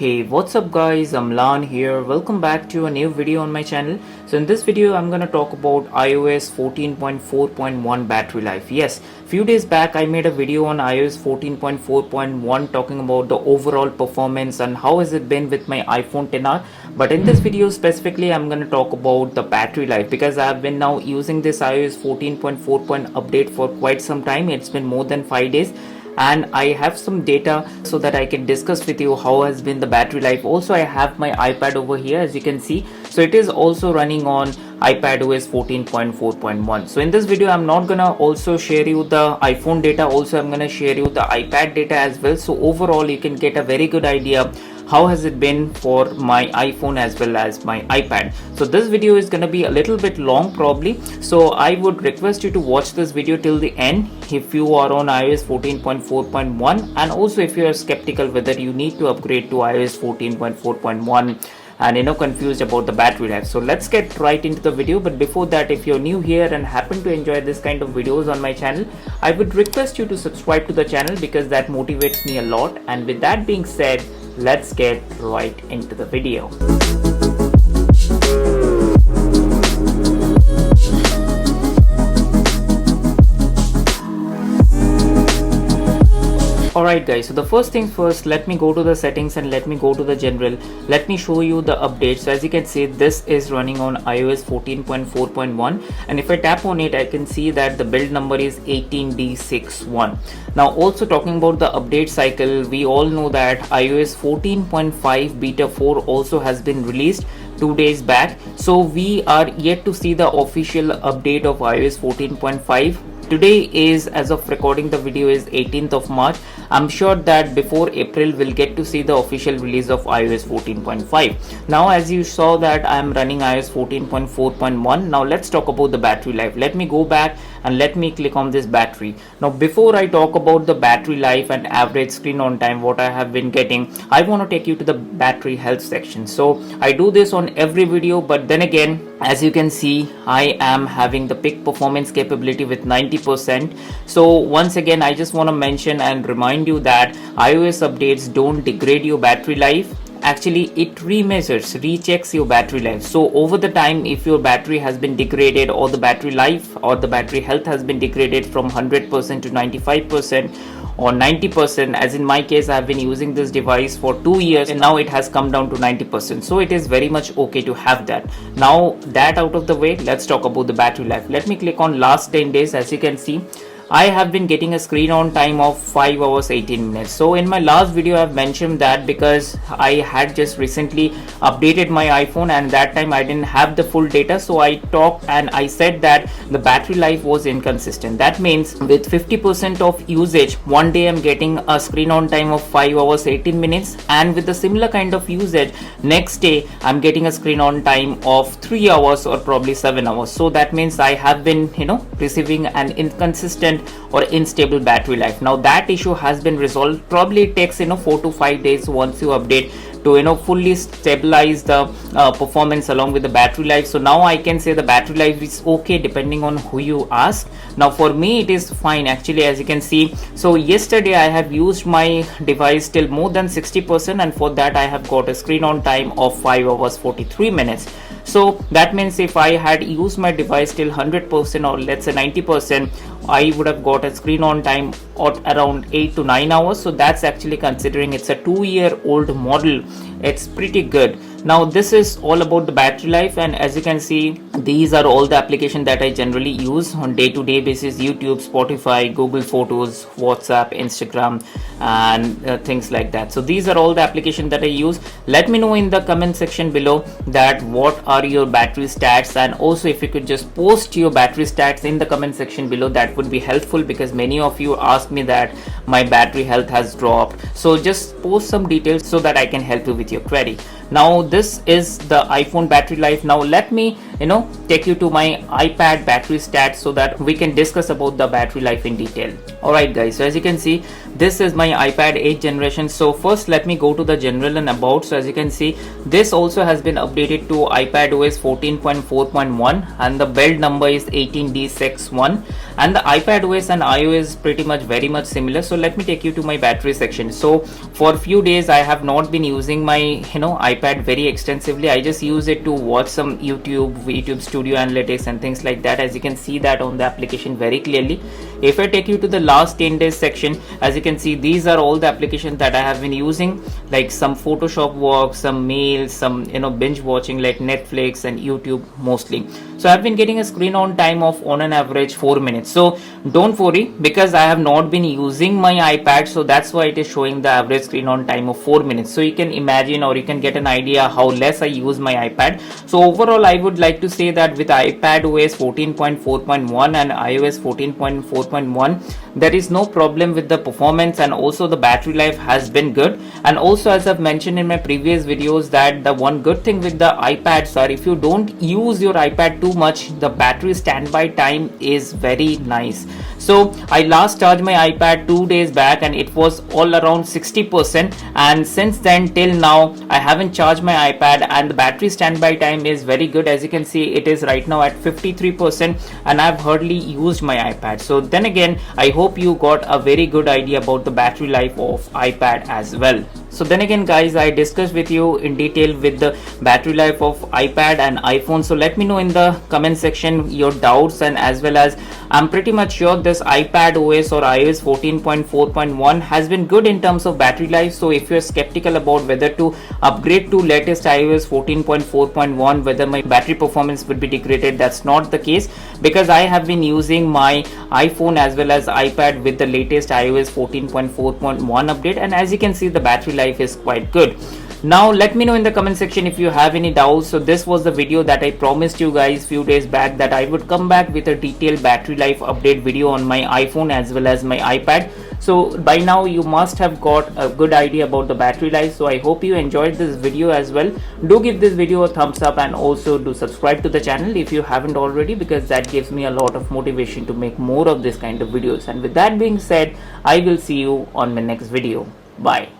Hey, what's up guys, I'm Lan here. Welcome back to a new video on my channel. So in this video I'm gonna talk about iOS 14.4.1 battery life. Yes, few days back I made a video on iOS 14.4.1 talking about the overall performance and how has it been with my iPhone XR. But in this video specifically I'm gonna talk about the battery life because I've been now using this iOS 14.4 update for quite some time. It's been more than 5 days. And I have some data so that I can discuss with you how has been the battery life. Also, I have my iPad over here, as you can see. So it is also running on iPadOS 14.4.1. So in this video, I'm not gonna also share you the iPhone data. Also, I'm gonna share you the iPad data as well. So overall, you can get a very good idea how has it been for my iPhone as well as my iPad. So this video is going to be a little bit long probably, so I would request you to watch this video till the end if you are on iOS 14.4.1 and also if you are skeptical whether you need to upgrade to iOS 14.4.1 and confused about the battery life. So let's get right into the video. But before that, if you're new here and happen to enjoy this kind of videos on my channel, I would request you to subscribe to the channel because that motivates me a lot. And with that being said, let's get right into the video. Alright guys, so the first things first, let me go to the settings and let me go to the general. Let me show you the updates. So as you can see, this is running on iOS 14.4.1 and if I tap on it, I can see that the build number is 18D61. Now also talking about the update cycle, we all know that iOS 14.5 beta 4 also has been released 2 days back. So we are yet to see the official update of iOS 14.5. Today is, as of recording the video, is 18th of March. I'm sure that before April we'll get to see the official release of iOS 14.5. Now as you saw that I'm running iOS 14.4.1. Now let's talk about the battery life. Let me go back and let me click on this battery. Now before I talk about the battery life and average screen on time what I have been getting, I want to take you to the battery health section. So I do this on every video, but then again, as you can see, I am having the peak performance capability with 90%. So once again, I just want to mention and remind you that iOS updates don't degrade your battery life. Actually, it rechecks your battery life. So over the time, if your battery has been degraded or the battery life or the battery health has been degraded from 100% to 95% or 90%, as in my case, I have been using this device for 2 years and now it has come down to 90%. So it is very much okay to have that. Now that out of the way, let's talk about the battery life. Let me click on last 10 days. As you can see, I have been getting a screen on time of 5 hours 18 minutes. So in my last video I have mentioned that because I had just recently updated my iPhone and that time I didn't have the full data, so I talked and I said that the battery life was inconsistent. That means with 50% of usage, one day I'm getting a screen on time of 5 hours 18 minutes and with the similar kind of usage, next day I'm getting a screen on time of 3 hours or probably 7 hours. So that means I have been receiving an inconsistent or unstable battery life. Now that issue has been resolved. Probably it takes 4 to 5 days once you update to fully stabilize the performance along with the battery life. So now I can say the battery life is okay depending on who you ask. Now for me it is fine actually, as you can see. So yesterday I have used my device till more than 60% and for that I have got a screen on time of 5 hours 43 minutes. So that means if I had used my device till 100% or let's say 90%, I would have got a screen on time of around 8 to 9 hours. So that's actually, considering it's a 2-year-old model, it's pretty good. Now this is all about the battery life, and as you can see, these are all the applications that I generally use on day-to-day basis: YouTube, Spotify, Google Photos, WhatsApp, Instagram, and things like that. So these are all the applications that I use. Let me know in the comment section below that what are your battery stats, and also if you could just post your battery stats in the comment section below, that would be helpful because many of you ask me that my battery health has dropped. So just post some details so that I can help you with your query. Now this is the iPhone battery life. Now let me take you to my iPad battery stats so that we can discuss about the battery life in detail. Alright guys, so as you can see, this is my iPad 8th generation. So first let me go to the general and about. So as you can see, this also has been updated to iPadOS 14.4.1 and the build number is 18D61, and the iPadOS and iOS pretty much very much similar. So let me take you to my battery section. So for a few days I have not been using my iPad very extensively. I just use it to watch some YouTube Studio Analytics and things like that. As you can see that on the application very clearly. If I take you to the last 10 days section, as you can see, these are all the applications that I have been using, like some Photoshop work, some mails, some binge watching like Netflix and YouTube mostly. So I've been getting a screen on time of on an average 4 minutes. So don't worry, because I have not been using my iPad, so that's why it is showing the average screen on time of 4 minutes. So you can imagine or you can get an idea how less I use my iPad. So overall I would like to say that with iPadOS 14.4.1 and iOS 14.4.1, there is no problem with the performance, and also the battery life has been good. And also, as I've mentioned in my previous videos, that the one good thing with the iPads are if you don't use your iPad too much, the battery standby time is very nice. So I last charged my iPad 2 days back and it was all around 60%, and since then till now I haven't charged my iPad and the battery standby time is very good. As you can see, it is right now at 53% and I've hardly used my iPad. So then again, I hope you got a very good idea about the battery life of iPad as well. So then again guys, I discussed with you in detail with the battery life of iPad and iPhone. So let me know in the comment section your doubts, and as well as I'm pretty much sure this iPadOS or iOS 14.4.1 has been good in terms of battery life. So if you're skeptical about whether to upgrade to latest iOS 14.4.1, whether my battery performance would be degraded, that's not the case, because I have been using my iPhone as well as iPad with the latest iOS 14.4.1 update, and as you can see, the battery life is quite good. Now let me know in the comment section if you have any doubts. So this was the video that I promised you guys few days back, that I would come back with a detailed battery life update video on my iPhone as well as my iPad. So by now you must have got a good idea about the battery life. So I hope you enjoyed this video as well. Do give this video a thumbs up and also do subscribe to the channel if you haven't already, because that gives me a lot of motivation to make more of this kind of videos. And with that being said, I will see you on my next video. Bye.